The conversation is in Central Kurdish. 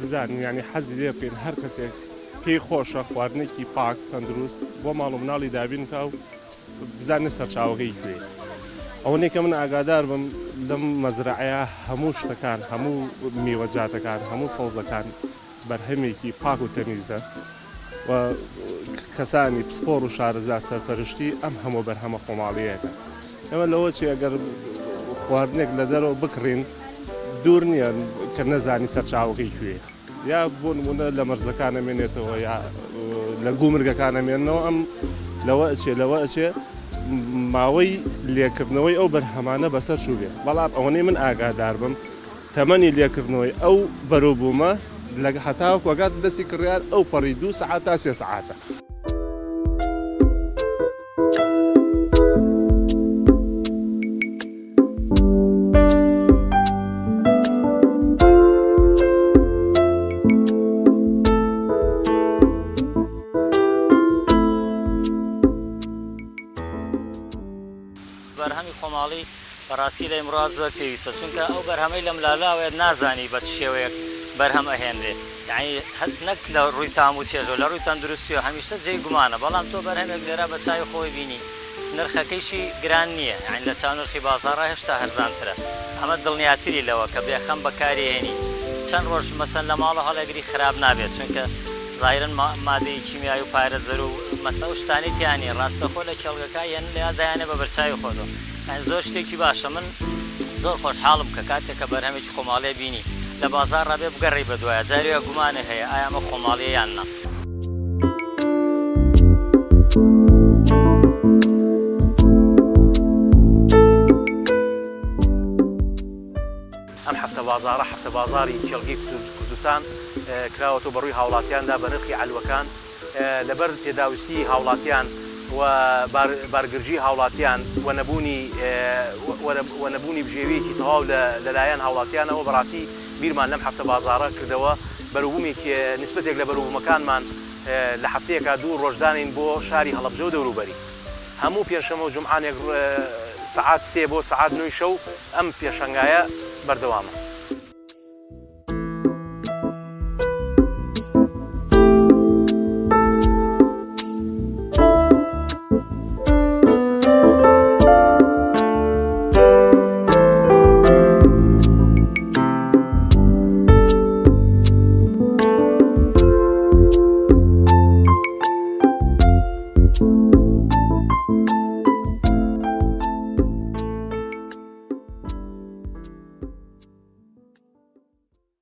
بزانین یعنی حەزی لێ بکەین هەر کەسێک پێی خۆشە خواردنێکی پاک تەندروست بۆ ماڵ و مناڵی دابین کا و بزانێت سەرچاوەکەی کوێ. ئەوەنێ کە من ئاگادار بم لەم مەزرعەیە هەموو شتەکان هەموو میوەجاتەکان هەموو سەوزەکان بەرهەمێکی پاک و تەمیزە و کەسانی پسپۆڕ و شارەزا سەرپەرشتی ئەم هەموو بەرهەمە خۆماڵیەکە. ئەمە لەوە چی ئەگەر خواردنێک لە دەرەوە بکڕین دوور نییە کە نەزانی سەرچاوەکەی کوێ. یا بۆ نمونە لە مەرزەکانە مێنێتەوە یا لە گومرگەکانە مێننەوە ئەم لەوە ئەچێ ماوەی لێکردنەوەی ئەو بەرهەمانە بەسەر چوو بێ. بەڵام ئەوەنەی من ئاگادار بم تەمەنی لێکردنەوەی ئەو بەرەوبوومە لە هەتاوەکو وەگات دەستی کڕیار ئەو پەڕی 2 سەعات تا 3 سەعاتە. بەرهەمی خۆماڵی بەڕاستی لە ئیمڕۆ زۆر پێویستە چونکە ئەو بەرهەمەی لەم لالاوێت نازانی بە شێوەیەک بەرهەم ئەهێنرێ یعنی نەک لە ڕووی تام و چێژۆ لە ڕووی تەندروستی و هەمیشە جێی گومانە بەڵام تۆ بەرهەمێک لێرە بە چاوی خۆی بینی نرخەکەیشی گران نییە یعنی لە چاو نرخی بازاڕە هێشتا هەرزانترە ئەمە دڵنیاتری لەوە کە بێخەم بەکارهێنی چەند ڕۆژ مەسەن لە ماڵە هەڵەگری خراپ نابێت چونکە زایرن مادەی کیمیایی و پارێزەر و مەسە و شتانی تیانی ڕاستەخۆ لە کێڵگەکە یان لەدایانێ بە بەرچاوی خۆتەوە زۆر شتێکی باشە. من زۆر خۆشحاڵم کە کاتێک کە بەرهەمێکی خۆماڵیە بینی لە بازار ڕابێ بگەڕی بە دوایە جاریوە گومانە هەیە ئایا ئەمە خۆماڵیە یان نا. ئەم حەفتە بازارە حەفتە بازاری کێڵگەی کوردستان کراوەتەوە بە ڕووی هاوڵاتیاندا بە نرخی علوەکان لەبەر پێداویستی هاوڵاتیان و بارگرژی هاوڵاتیان و نەبوونی بژێویەکی تەواو لەلایەن هاوڵاتیانەوە بەڕاستی بیرمان لەم حەفتە بازارە کردەوە بەروبوومێکی نسبەتێک لە بەروبوومەکانمان لە هەفتەیەکە 2 ڕۆژدانین بۆ شاری هەڵەبجە و دەوروبەری. هەموو پێنجشەمە و جومعانێک سەعات 3 بۆ سەعات 9 شەو ئەم پێشەنگایە بەردەوامە.